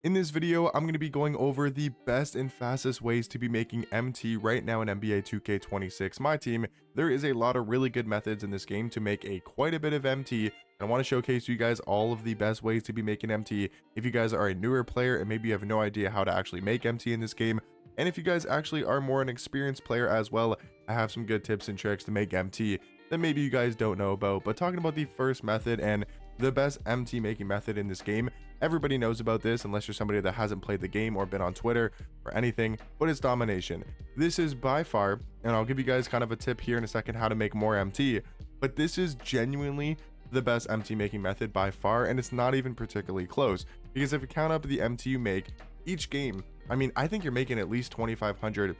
In this video, I'm going to be going over the best and fastest ways to be making MT right now in NBA 2K26 Myteam. There is a lot of really good methods in this game to make quite a bit of MT, and I want to showcase you guys all of the best ways to be making MT. If you guys are a newer player and maybe you have no idea how to actually make MT in this game, and if you guys actually are more an experienced player as well, I have some good tips and tricks to make MT that maybe you guys don't know about. But talking about the first method and the best MT making method in this game, everybody knows about this unless you're somebody that hasn't played the game or been on Twitter or anything, but it's domination. This is by far, and I'll give you guys kind of a tip here in a second how to make more MT, but this is genuinely the best MT making method by far, and it's not even particularly close, because if you count up the MT you make each game, I mean, I think you're making at least 2,500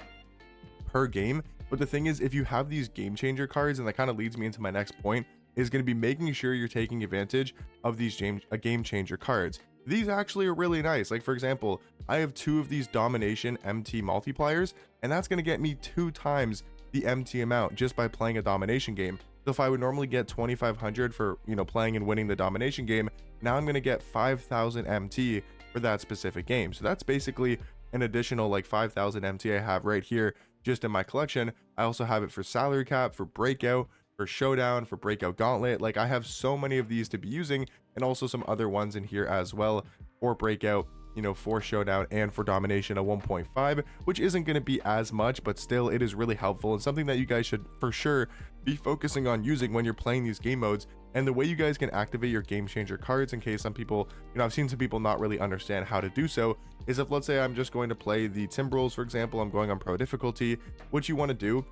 per game. But the thing is, if you have these game changer cards, and that kind of leads me into my next point, is going to be making sure you're taking advantage of these game changer cards. These actually are really nice. Like, for example, I have 2 of these domination MT multipliers, and that's going to get me 2 times the MT amount just by playing a domination game. So if I would normally get 2,500 for, playing and winning the domination game, now I'm going to get 5,000 MT for that specific game. So that's basically an additional like 5,000 MT I have right here just in my collection. I also have it for salary cap, for breakout, for showdown, for breakout gauntlet. Like, I have so many of these to be using, and also some other ones in here as well for breakout, for showdown and for domination at 1.5, which isn't going to be as much, but still it is really helpful and something that you guys should for sure be focusing on using when you're playing these game modes. And the way you guys can activate your game changer cards, in case some people, I've seen some people not really understand how to do so, is if, let's say I'm just going to play the Timberwolves, for example, I'm going on pro difficulty. What you want to do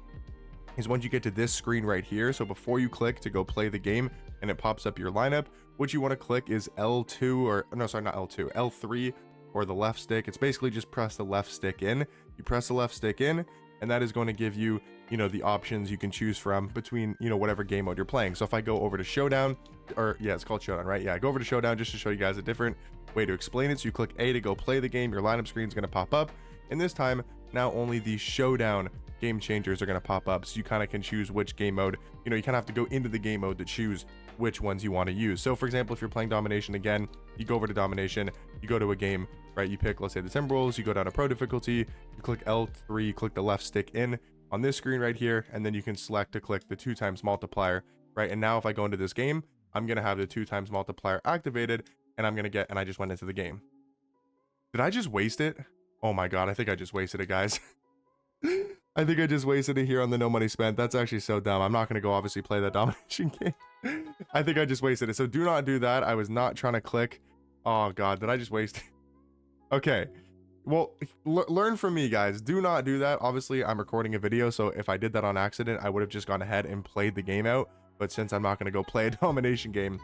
is once you get to this screen right here, so before you click to go play the game and it pops up your lineup, what you want to click is L2, or no, sorry, not L2, L3, or the left stick. It's basically just press the left stick in. You press the left stick in, and that is going to give you, the options you can choose from between, whatever game mode you're playing. So if I go over to showdown, or yeah, it's called showdown, right? Yeah, I go over to showdown just to show you guys a different way to explain it. So you click A to go play the game, your lineup screen is going to pop up, and this time now only the showdown game changers are going to pop up, so you kind of can choose which game mode. You kind of have to go into the game mode to choose which ones you want to use. So for example, if you're playing domination again, you go over to domination, you go to a game, right? You pick, let's say, the Timberwolves, you go down to pro difficulty, you click L3, you click the left stick in on this screen right here, and then you can select to click the 2 times multiplier, right? And now if I go into this game, I'm going to have the 2 times multiplier activated, and I'm going to get, and I just went into the game. Did I just waste it? Oh my God, I think I just wasted it, guys. I think I just wasted it here on the no money spent. That's actually so dumb. I'm not going to go obviously play that domination game. I think I just wasted it. So do not do that. I was not trying to click. Oh God, did I just waste it? Okay. Well, learn from me, guys. Do not do that. Obviously, I'm recording a video, so if I did that on accident, I would have just gone ahead and played the game out. But since I'm not going to go play a domination game,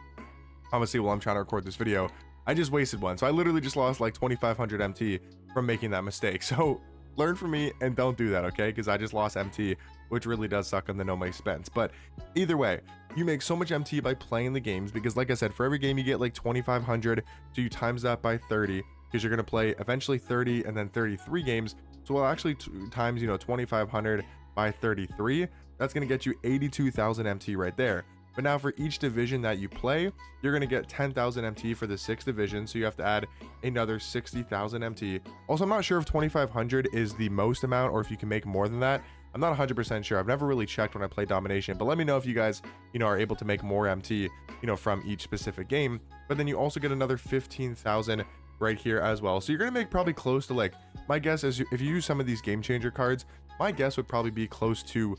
obviously, while I'm trying to record this video, I just wasted one. So I literally just lost like 2,500 MT from making that mistake. So learn from me and don't do that, okay? Because I just lost MT, which really does suck on the no money spent. But either way, you make so much MT by playing the games, because like I said, for every game you get like 2,500, so you times that by 30, because you're going to play eventually 30 and then 33 games. So we'll actually times 2,500 by 33, that's going to get you 82,000 MT right there. But now for each division that you play, you're going to get 10,000 MT for the 6th division, so you have to add another 60,000 MT. Also, I'm not sure if 2,500 is the most amount or if you can make more than that. I'm not 100% sure. I've never really checked when I play domination, but let me know if you guys, are able to make more MT, from each specific game. But then you also get another 15,000 right here as well. So you're going to make probably close to, like, my guess is if you use some of these game changer cards, my guess would probably be close to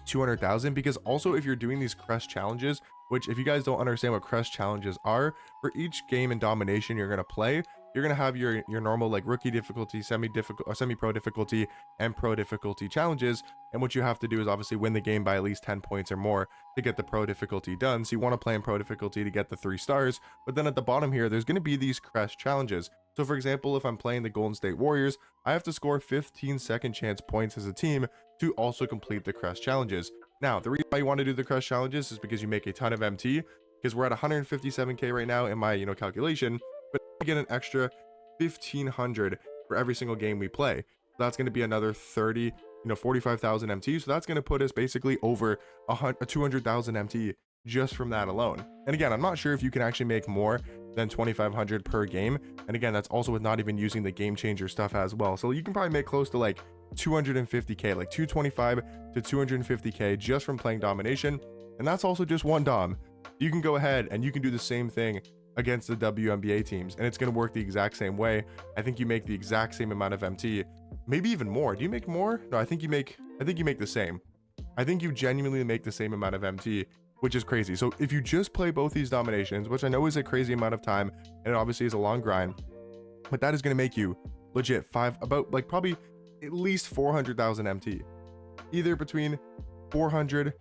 200,000, because also if you're doing these crest challenges, which if you guys don't understand what crest challenges are, for each game in domination you're going to play, you're going to have your normal like rookie difficulty, semi-difficult or semi-pro difficulty, and pro difficulty challenges. And what you have to do is obviously win the game by at least 10 points or more to get the pro difficulty done. So you want to play in pro difficulty to get the 3 stars, but then at the bottom here there's going to be these crest challenges. So for example, if I'm playing the Golden State Warriors, I have to score 15 second chance points as a team to also complete the crest challenges. Now, the reason why you want to do the crest challenges is because you make a ton of MT, because we're at 157k right now in my calculation, but you get an extra 1,500 for every single game we play. So that's going to be another 45,000 MT. So that's going to put us basically over 200,000 MT just from that alone. And again, I'm not sure if you can actually make more than 2,500 per game. And again, that's also with not even using the game changer stuff as well. So you can probably make close to like 250k, like 225 to 250k just from playing domination. And that's also just one dom. You can go ahead and you can do the same thing against the WNBA teams, and it's going to work the exact same way. I think you make the exact same amount of MT, maybe even more. Do you make more? No, I think you make the same. I think you genuinely make the same amount of MT, which is crazy. So if you just play both these dominations, which I know is a crazy amount of time, and it obviously is a long grind, but that is going to make you legit probably at least 400,000 MT, either between 400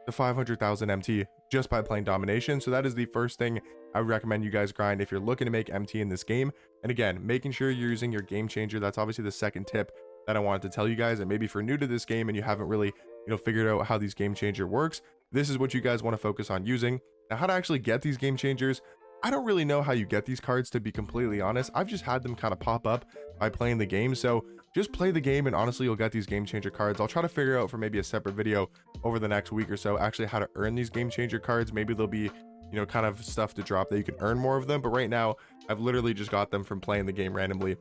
to 500,000 MT just by playing domination. So that is the first thing I would recommend you guys grind if you're looking to make MT in this game. And again, making sure you're using your game changer. That's obviously the second tip that I wanted to tell you guys. And maybe if you're new to this game and you haven't really, figured out how these game changer works, this is what you guys want to focus on using. Now, how to actually get these game changers, I don't really know how you get these cards, to be completely honest. I've just had them kind of pop up by playing the game. So just play the game and honestly, you'll get these game changer cards. I'll try to figure out for maybe a separate video over the next week or so, actually how to earn these game changer cards. Maybe there'll be, kind of stuff to drop that you can earn more of them. But right now, I've literally just got them from playing the game randomly.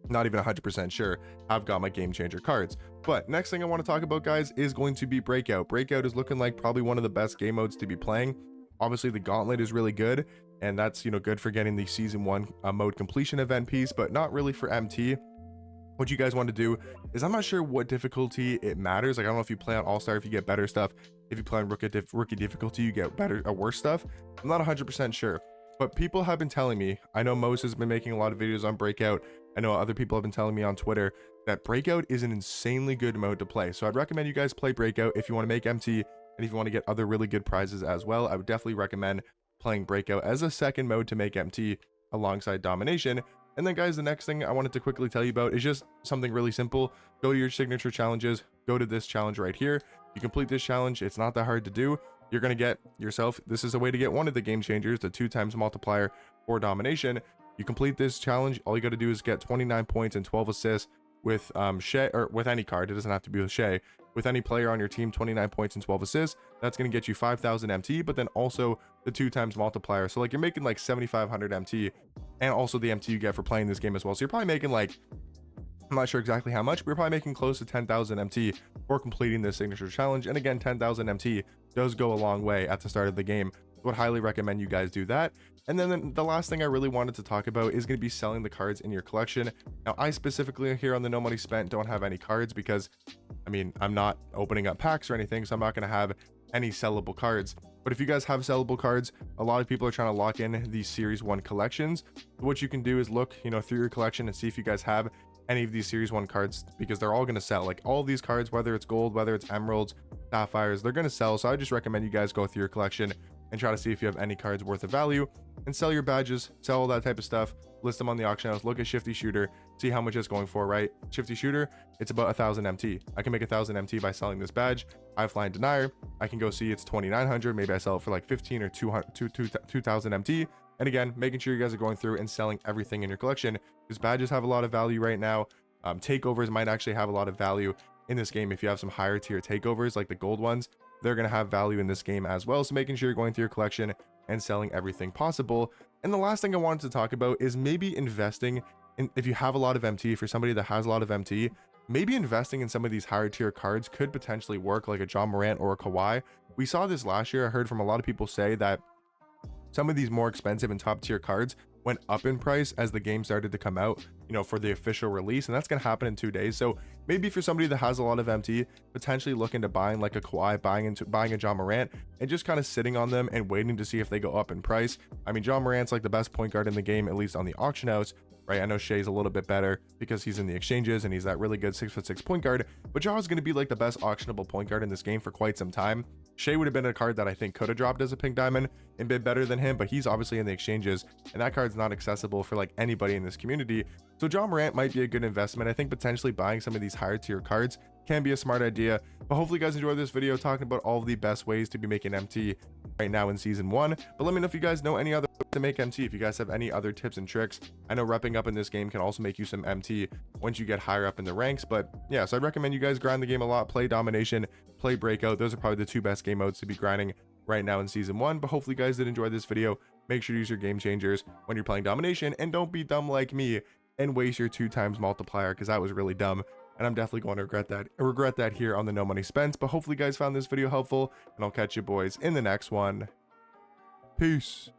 Not even 100% sure I've got my game changer cards. But next thing I want to talk about, guys, is going to be Breakout. Breakout is looking like probably one of the best game modes to be playing. Obviously, the Gauntlet is really good, and that's, good for getting the season 1 mode completion event piece, but not really for MT. What you guys want to do is, I'm not sure what difficulty it matters. Like, I don't know if you play on All-Star, if you get better stuff. If you play on rookie difficulty, you get better or worse stuff. I'm not 100% sure, but people have been telling me, I know Mose has been making a lot of videos on Breakout. I know other people have been telling me on Twitter that Breakout is an insanely good mode to play. So I'd recommend you guys play Breakout if you want to make MT, and if you want to get other really good prizes as well. I would definitely recommend playing Breakout as a second mode to make MT alongside Domination. And then, guys, the next thing I wanted to quickly tell you about is just something really simple. Go to your signature challenges, go to this challenge right here. You complete this challenge, it's not that hard to do. You're going to get yourself, this is a way to get one of the game changers, the 2x multiplier for Domination. You complete this challenge, all you got to do is get 29 points and 12 assists with Shay, or with any card. It doesn't have to be with Shay. With any player on your team, 29 points and 12 assists. That's going to get you 5,000 MT, but then also the 2x multiplier. So like, you're making like 7,500 MT, and also the MT you get for playing this game as well. So you're probably making like, I'm not sure exactly how much, but you're probably making close to 10,000 MT for completing this signature challenge. And again, 10,000 MT does go a long way at the start of the game. Would highly recommend you guys do that. And then the last thing I really wanted to talk about is going to be selling the cards in your collection. Now, I specifically here on the No Money Spent don't have any cards because, I mean, I'm not opening up packs or anything, so I'm not going to have any sellable cards. But if you guys have sellable cards, a lot of people are trying to lock in these Series 1 collections. What you can do is look, through your collection and see if you guys have any of these Series 1 cards, because they're all going to sell. Like, all these cards, whether it's gold, whether it's emeralds, sapphires, they're going to sell. So I just recommend you guys go through your collection and try to see if you have any cards worth of value, and sell your badges, sell all that type of stuff, list them on the auction house, look at Shifty Shooter, see how much it's going for, right? Shifty Shooter, it's about 1,000 MT. I can make 1,000 MT by selling this badge. I fly and denier. I can go see it's 2,900. Maybe I sell it for like 15 or 2,000 MT. And again, making sure you guys are going through and selling everything in your collection, because badges have a lot of value right now. Takeovers might actually have a lot of value in this game. If you have some higher tier takeovers, like the gold ones, they're going to have value in this game as well. So making sure you're going through your collection and selling everything possible. And the last thing I wanted to talk about is maybe investing in, if you have a lot of MT, for somebody that has a lot of MT, maybe investing in some of these higher tier cards could potentially work, like a John Morant or a Kawhi. We saw this last year. I heard from a lot of people say that some of these more expensive and top tier cards went up in price as the game started to come out, for the official release, and that's going to happen in 2 days. So maybe for somebody that has a lot of MT, potentially looking to buying like a Kawhi, buying a John Morant, and just kind of sitting on them and waiting to see if they go up in price. I mean, John Morant's like the best point guard in the game, at least on the auction house, right? I know Shay's a little bit better because he's in the exchanges and he's that really good 6'6" point guard, but Jaw's going to be like the best auctionable point guard in this game for quite some time. Shay would have been a card that I think could have dropped as a pink diamond and been better than him, but he's obviously in the exchanges, and that card's not accessible for like anybody in this community. So John Morant might be a good investment. I think potentially buying some of these higher tier cards can be a smart idea. But hopefully you guys enjoyed this video talking about all of the best ways to be making MT right now in season 1. But let me know if you guys know any other ways to make MT, if you guys have any other tips and tricks. I know repping up in this game can also make you some MT once you get higher up in the ranks. But yeah, so I'd recommend you guys grind the game a lot, play Domination, play Breakout. Those are probably the 2 best game modes to be grinding right now in season 1. But hopefully you guys did enjoy this video. Make sure to use your game changers when you're playing domination, and don't be dumb like me and waste your 2x multiplier, because that was really dumb, and I'm definitely going to regret that here on the No Money Spent. But hopefully you guys found this video helpful, and I'll catch you boys in the next one. Peace.